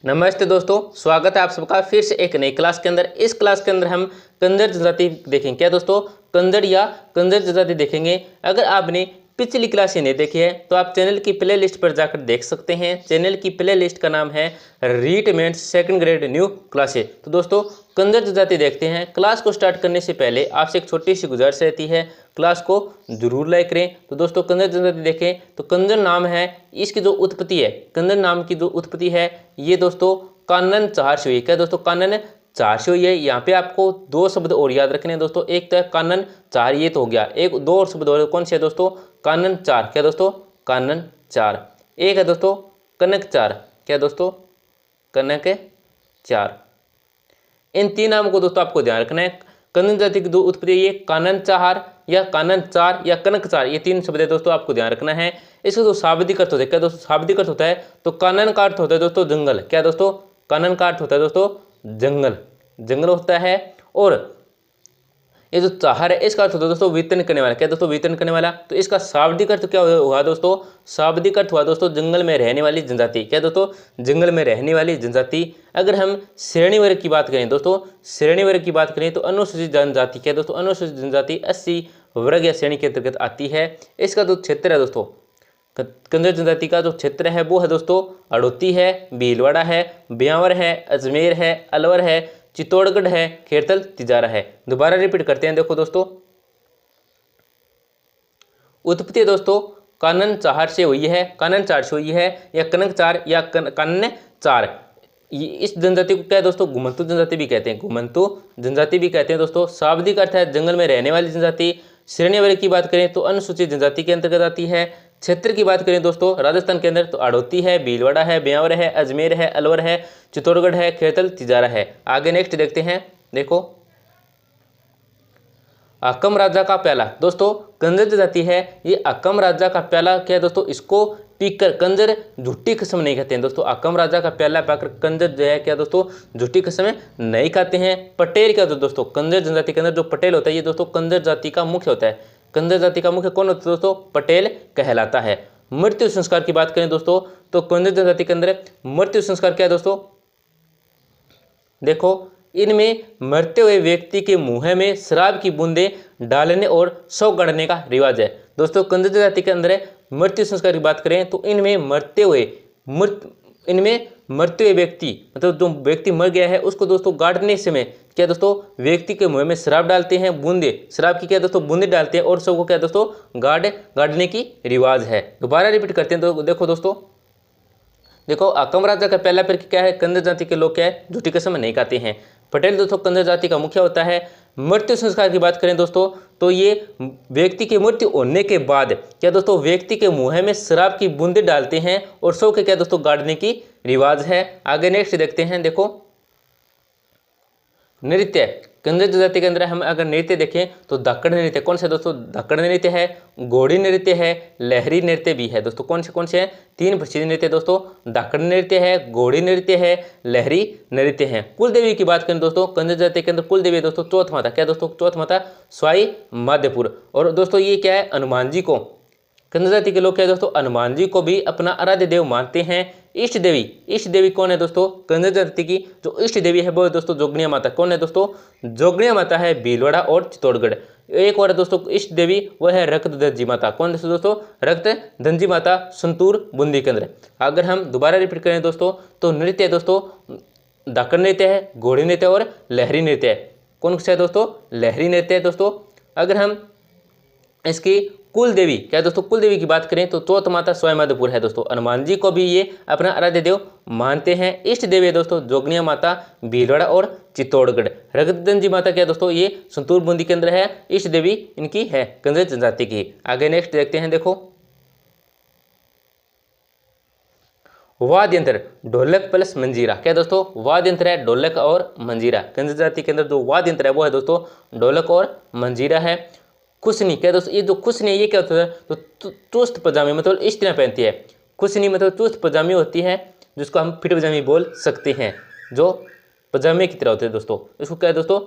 नमस्ते दोस्तों, स्वागत है आप सबका फिर से एक नई क्लास के अंदर। इस क्लास के अंदर हम कंजर जनजाति देखेंगे। क्या दोस्तों? कंजर या कंजर जनजाति देखेंगे। अगर आपने पिछली क्लास ही नहीं देखी है तो आप चैनल की प्ले लिस्ट पर जाकर देख सकते हैं। चैनल की प्ले लिस्ट का नाम है रीटमेंट्स सेकंड ग्रेड न्यू क्लासेस। तो दोस्तों कंजर जनजाति देखते हैं। क्लास को स्टार्ट करने से पहले आपसे एक छोटी सी गुजारिश रहती है, क्लास को जरूर लाइक करें। तो दोस्तों कंजर जनजाति देखें तो कंजर नाम है, इसकी जो उत्पत्ति है, कंजर नाम की जो उत्पत्ति है ये दोस्तों कानन चार से हुई। क्या दोस्तों? कानन चार से हुई है। यहाँ पे आपको दो शब्द और याद रखने हैं दोस्तों। एक तो है कानन चार, ये तो हो गया। एक दो और शब्द और कौन से है दोस्तों? कानन चार। क्या दोस्तों? कानन चार। एक है दोस्तों कनक चार। क्या दोस्तों? कनक चार। इन तीन नामों को दोस्तों आपको ध्यान रखना है। कंजर जाति की दो उत्पत्ति ये कानन चार या कानन चार या कनक चार, ये तीन शब्द है दोस्तों, आपको ध्यान रखना है। इसका जो शाब्दिक अर्थ होता है, क्या दोस्तों शाब्दिक अर्थ होता है? तो कानन का अर्थ होता है दोस्तों जंगल। क्या दोस्तों? कानन का अर्थ होता है दोस्तों जंगल, जंगल होता है। और ये जो चाहर है इसका अर्थ होता है दोस्तों वितरण करने वाला। क्या दोस्तों? वितरण करने वाला। तो इसका शाब्दिक अर्थ क्या हुआ दोस्तों? शाब्दिक अर्थ हुआ दोस्तों जंगल में रहने वाली जनजाति। क्या दोस्तों? जंगल में रहने वाली जनजाति। अगर हम श्रेणी वर्ग की बात करें दोस्तों, श्रेणी वर्ग की बात करें तो अनुसूचित जनजाति। क्या दोस्तों? अनुसूचित जनजाति 80 वर्ग या श्रेणी के अंतर्गत आती है। इसका जो क्षेत्र है दोस्तों, कंजर जनजाति का जो क्षेत्र है वो है दोस्तों हड़ौती है, भीलवाड़ा है, ब्यावर है, अजमेर है, अलवर है, चित्तौड़गढ़ है, खेरथल तिजारा है। दोबारा रिपीट करते हैं। देखो दोस्तों उत्पत्ति दोस्तों कानन चार से हुई है, कानन चार से हुई है, या कनक चार या कानन चार। इस जनजाति को क्या है दोस्तों? घुमंतु जनजाति भी कहते हैं, घुमंतु जनजाति भी कहते हैं दोस्तों। शाब्दिक अर्थ है जंगल में रहने वाली जनजाति। श्रेणी वर्ग की बात करें तो अनुसूचित जनजाति के अंतर्गत आती है। क्षेत्र की बात करें दोस्तों राजस्थान के अंदर तो हड़ौती है, भीलवाड़ा है, ब्यावर है, अजमेर है, अलवर है, चित्तौड़गढ़ है, खेरथल तिजारा है। आगे नेक्स्ट देखते हैं। देखो अकम राजा का प्याला। दोस्तों कंजर जनजाति है ये अकम राजा का प्याला। क्या है दोस्तों? इसको पीकर कंजर झूठी कसम नहीं खाते हैं दोस्तों। अकम राजा का प्याला पाकर कंजर जो है क्या दोस्तों झूठी कसम नहीं खाते हैं। पटेल क्या दोस्तों? कंजर जनजाति के अंदर जो पटेल होता है ये दोस्तों कंजर जाति का मुख्य होता है। कंजर जाति का मुख्य कौन होता है दोस्तों? पटेल कहलाता है। मृत्यु संस्कार की बात करें दोस्तों तो कंजर जनजाति के अंदर मृत्यु संस्कार क्या है दोस्तों? देखो इनमें मरते हुए व्यक्ति के मुंह में शराब की बूंदें डालने और शव गाड़ने का रिवाज है। दोस्तों कंजर जाति के अंदर मृत्यु संस्कार की बात करें तो इनमें मरते हुए व्यक्ति मतलब जो व्यक्ति मर गया है उसको दोस्तों गाड़ने समय क्या दोस्तों व्यक्ति के मुंह में शराब डालते हैं, बूंदे शराब की क्या दोस्तों बूंदे डालते हैं और शव को क्या दोस्तों गाड़ने की रिवाज है। दोबारा रिपीट करते हैं। तो देखो दोस्तों देखो अकम राजा का पहला पेड़ क्या है? कंजर जाति के लोग क्या है? झूठी कसम नहीं खाते हैं। पटेल दोस्तों कंजर जाति का मुखिया होता है। मृत्यु संस्कार की बात करें दोस्तों तो ये व्यक्ति की मृत्यु होने के बाद क्या दोस्तों व्यक्ति के मुंह में शराब की बूंदे डालते हैं और शव के क्या दोस्तों गाड़ने की रिवाज है। आगे नेक्स्ट देखते हैं। देखो नृत्य कंजर जाति के अंदर हम अगर नृत्य देखें तो धाकड़ नृत्य कौन सा दोस्तों? धाकड़ नृत्य है, घोड़ी नृत्य है, लहरी नृत्य भी है दोस्तों। कौन से हैं? तीन प्रसिद्ध नृत्य दोस्तों। धाकड़ नृत्य है, घोड़ी नृत्य है, लहरी नृत्य है। कुल देवी की बात करें दोस्तों कंजर जाति के अंदर कुल देवी दोस्तों चौथ माता। क्या दोस्तों? चौथ माता स्वाई माध्यपुर। और दोस्तों ये क्या है? हनुमान जी को कंजर जाति के लोग क्या है दोस्तों? हनुमान जी को भी अपना आराध्य देव मानते हैं। इष्ट देवी कौन है दोस्तों? कंजर जाति की जो इष्ट देवी है वो है दोस्तों जोगनिया माता। कौन है दोस्तों? जोगनिया माता है भीलवाड़ा और चित्तौड़गढ़। एक और है दोस्तों इष्ट देवी वह है रक्त धंजी माता। कौन दोस्तों? रक्त धंजी माता संतूर बूंदी के अंदर। अगर हम दोबारा रिपीट करें दोस्तों तो नृत्य है दोस्तों धाकड़ नृत्य है, घोड़ी नृत्य और लहरी नृत्य है। कौन सा है दोस्तों? लहरी नृत्य है दोस्तों। अगर हम इसकी कुल देवी क्या दोस्तों? कुल देवी की बात करें तो चौथ माता स्वयं माधोपुर है दोस्तों। हनुमान जी को भी ये अपना आराध्य देव मानते हैं। इष्ट देवी है दोस्तों जोगनिया माता भीलवाड़ा और चित्तौड़गढ़। रघुदन जी माता क्या दोस्तों? ये संतूर बूंदी के अंदर है। इष्ट देवी इनकी है कंजर जनजाति की। आगे नेक्स्ट देखते हैं। देखो वाद्य यंत्र ढोलक प्लस मंजीरा। क्या दोस्तों? वाद्य यंत्र है ढोलक और मंजीरा। कंजर जाति के अंदर जो वाद्य यंत्र है वो है दोस्तों ढोलक और मंजीरा है। खुशनी क्या दोस्तों? ये जो खुशनी है ये क्या होता है? तो चुस्त पजामी मतलब स्त्रियां पहनती है। खुशनी मतलब चुस्त पजामी होती है जिसको हम फिट पजामी बोल सकते हैं, जो पजामे की तरह होते हैं दोस्तों। इसको क्या है दोस्तों?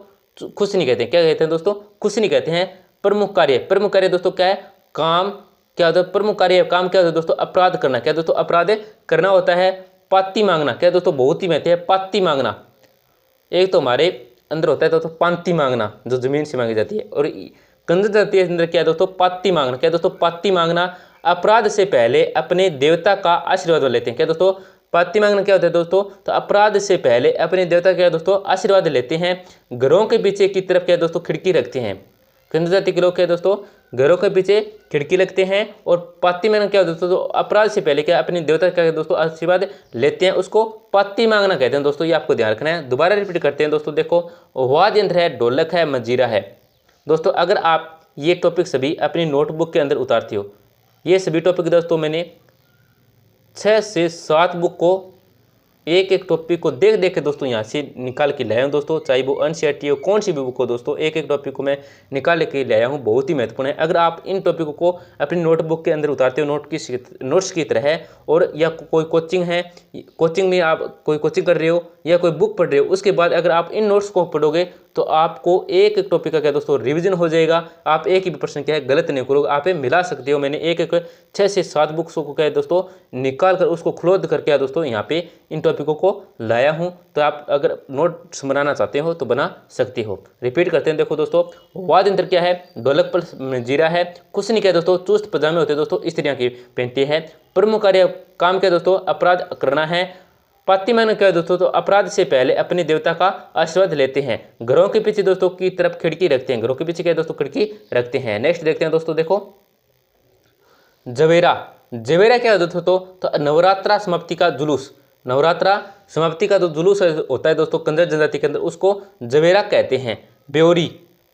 खुशनी कहते हैं। क्या कहते हैं दोस्तों? खुशनी कहते हैं। प्रमुख कार्य दोस्तों क्या है? काम क्या होता है? प्रमुख कार्य काम क्या होता है दोस्तों? अपराध करना। क्या दोस्तों? अपराध करना होता है। पाती मांगना, क्या दोस्तों बहुत ही महत्व है पाती मांगना। एक तो हमारे अंदर होता है दोस्तों पाती मांगना जो जमीन से मांगी जाती है, और कंजर जाति के अंदर क्या है दोस्तों पाती मांगना। क्या दोस्तों पाती मांगना, अपराध से पहले अपने देवता का आशीर्वाद लेते हैं। क्या दोस्तों पाती मांगना क्या होता है दोस्तों, तो अपराध से पहले अपने देवता क्या दोस्तों आशीर्वाद लेते हैं। घरों के पीछे की तरफ क्या दोस्तों खिड़की रखते हैं। कंजर जाति के लोग क्या दोस्तों घरों के पीछे खिड़की लगते हैं। और पाती मांगना क्या होता है दोस्तों, तो अपराध से पहले क्या अपने देवता का दोस्तों आशीर्वाद लेते हैं, उसको पाती मांगना कहते हैं दोस्तों। ये आपको ध्यान रखना है। दोबारा रिपीट करते हैं दोस्तों, देखो वाद्य यंत्र है, ढोलक है, मंजीरा है। दोस्तों अगर आप ये टॉपिक सभी अपनी नोटबुक के अंदर उतारते हो, ये सभी टॉपिक दोस्तों मैंने 6 से 7 बुक को एक एक टॉपिक को देख देख के दोस्तों यहाँ से निकाल के लाया हूँ दोस्तों, चाहे वो एनसीईआरटी हो कौन सी भी बुक हो दोस्तों, एक एक टॉपिक को मैं निकाल के लाया हूँ, बहुत ही महत्वपूर्ण है। अगर आप इन टॉपिकों को अपनी नोटबुक के अंदर उतारते हो नोट्स की तरह है, और या कोई कोचिंग है, कोचिंग में आप कोई कोचिंग कर रहे हो या कोई बुक पढ़ रहे हो, उसके बाद अगर आप इन नोट्स को पढ़ोगे तो आपको एक एक टॉपिक का क्या दोस्तों रिवीजन हो जाएगा। आप एक ही प्रश्न क्या है गलत नहीं करोगे, आप मिला सकते हो। मैंने एक एक 6 से 7 बुक्स को क्या है दोस्तों निकाल कर उसको क्लोज करके दोस्तों यहाँ पे इन टॉपिकों को लाया हूँ। तो आप अगर नोट्स बनाना चाहते हो तो बना सकते हो। रिपीट करते हैं, देखो दोस्तों वाद्य यंत्र क्या है, ढोलक पर मंजीरा है। कुशनी क्या है दोस्तों चुस्त पजामे होते हैं दोस्तों, स्त्रियाँ की पहनती है। प्रमुख कार्य काम क्या दोस्तों अपराध करना है। पाती मांगना क्या है दोस्तों, तो अपराध से पहले अपने देवता का आशीर्वाद लेते हैं। घरों के पीछे दोस्तों की तरफ खिड़की रखते हैं, घरों के पीछे क्या है दोस्तों खिड़की रखते हैं। नेक्स्ट देखते हैं दोस्तों, देखो जवेरा। जवेरा क्या है दोस्तों, तो नवरात्रा समाप्ति का जुलूस, नवरात्रा समाप्ति का जो जुलूस होता है दोस्तों कंजर जनजाति के अंदर, उसको जवेरा कहते हैं। ब्योरी,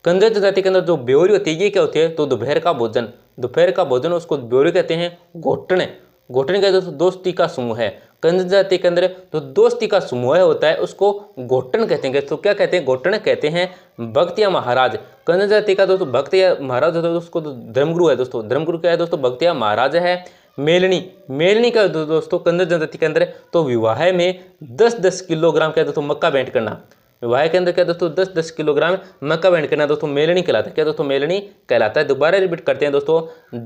कंजर जनजाति के अंदर जो ब्योरी होती है ये क्या होती है, तो दोपहर का भोजन, दोपहर का भोजन उसको ब्योरी कहते हैं। घोटने, घोटने का दोस्तों दोस्ती का समूह है। कंजर जाति के अंदर जो दोस्ती का समूह होता है उसको घोटन कहते हैं। तो क्या कहते हैं, घोटन कहते हैं। भक्त या महाराज, कंजर जाति का दोस्तों भक्त या महाराज होता है उसको तो धर्मगुरु है दोस्तों। धर्मगुरु क्या है दोस्तों, भक्त या महाराज है। मेलनी, मेलनी का दोस्तों कंजर जनजाति के अंदर तो विवाह में 10-10 किलोग्राम क्या दोस्तों मक्का भेंट करना, विवाह के अंदर क्या दोस्तों 10-10 किलोग्राम मक्का भेंट करना दोस्तों मेलनी कहलाता है। क्या दोस्तों मेलनी कहलाता है। दोबारा रिपीट करते हैं दोस्तों,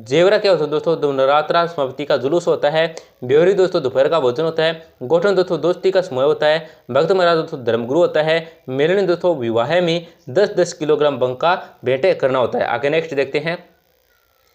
जेवरा क्या होता है दोस्तों नवरात्रा समाप्ति का जुलूस होता है। ब्योरी दोस्तों दोपहर का भोजन होता है। गोठन दोस्तों दोस्ती का समूह होता है। भक्त महाराज दोस्तों धर्मगुरु होता है। मेलनी दोस्तों विवाह में 10-10 किलोग्राम मक्का भेंट करना होता है। आगे नेक्स्ट देखते हैं,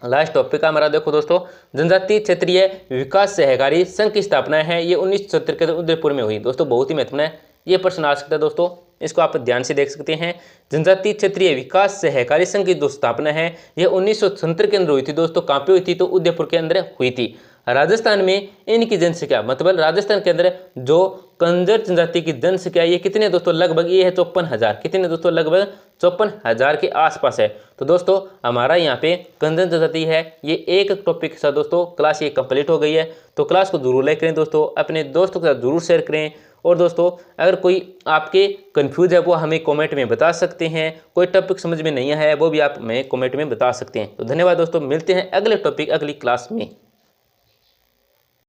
लास्ट टॉपिक का हमारा देखो दोस्तों जनजातीय क्षेत्रीय विकास सहकारी संघ की स्थापना है। ये 1970 के उदयपुर में हुई दोस्तों, बहुत ही महत्वपूर्ण है। ये प्रश्न आ सकता है दोस्तों, इसको आप ध्यान से देख सकते हैं। जनजातीय क्षेत्रीय विकास सहकारी संघ की जो स्थापना है यह 1970 के अंदर हुई थी दोस्तों। कहाँ पे हुई थी, तो उदयपुर के अंदर हुई थी। राजस्थान में इनकी जनसंख्या, मतलब राजस्थान के अंदर जो कंजर जनजाति की जनसंख्या ये कितने दोस्तों, लगभग ये है 54,000। कितने दोस्तों, लगभग 54,000 के आसपास है। तो दोस्तों हमारा यहाँ पे कंजर जनजाति है, ये एक टॉपिक के साथ दोस्तों क्लास ये कंप्लीट हो गई है। तो क्लास को जरूर लाइक करें दोस्तों, अपने दोस्तों के साथ जरूर शेयर करें। और दोस्तों अगर कोई आपके कंफ्यूज है वो हमें कमेंट में बता सकते हैं। कोई टॉपिक समझ में नहीं आया है वो भी आप हमें कमेंट में बता सकते हैं। तो धन्यवाद दोस्तों, मिलते हैं अगले टॉपिक अगली क्लास में।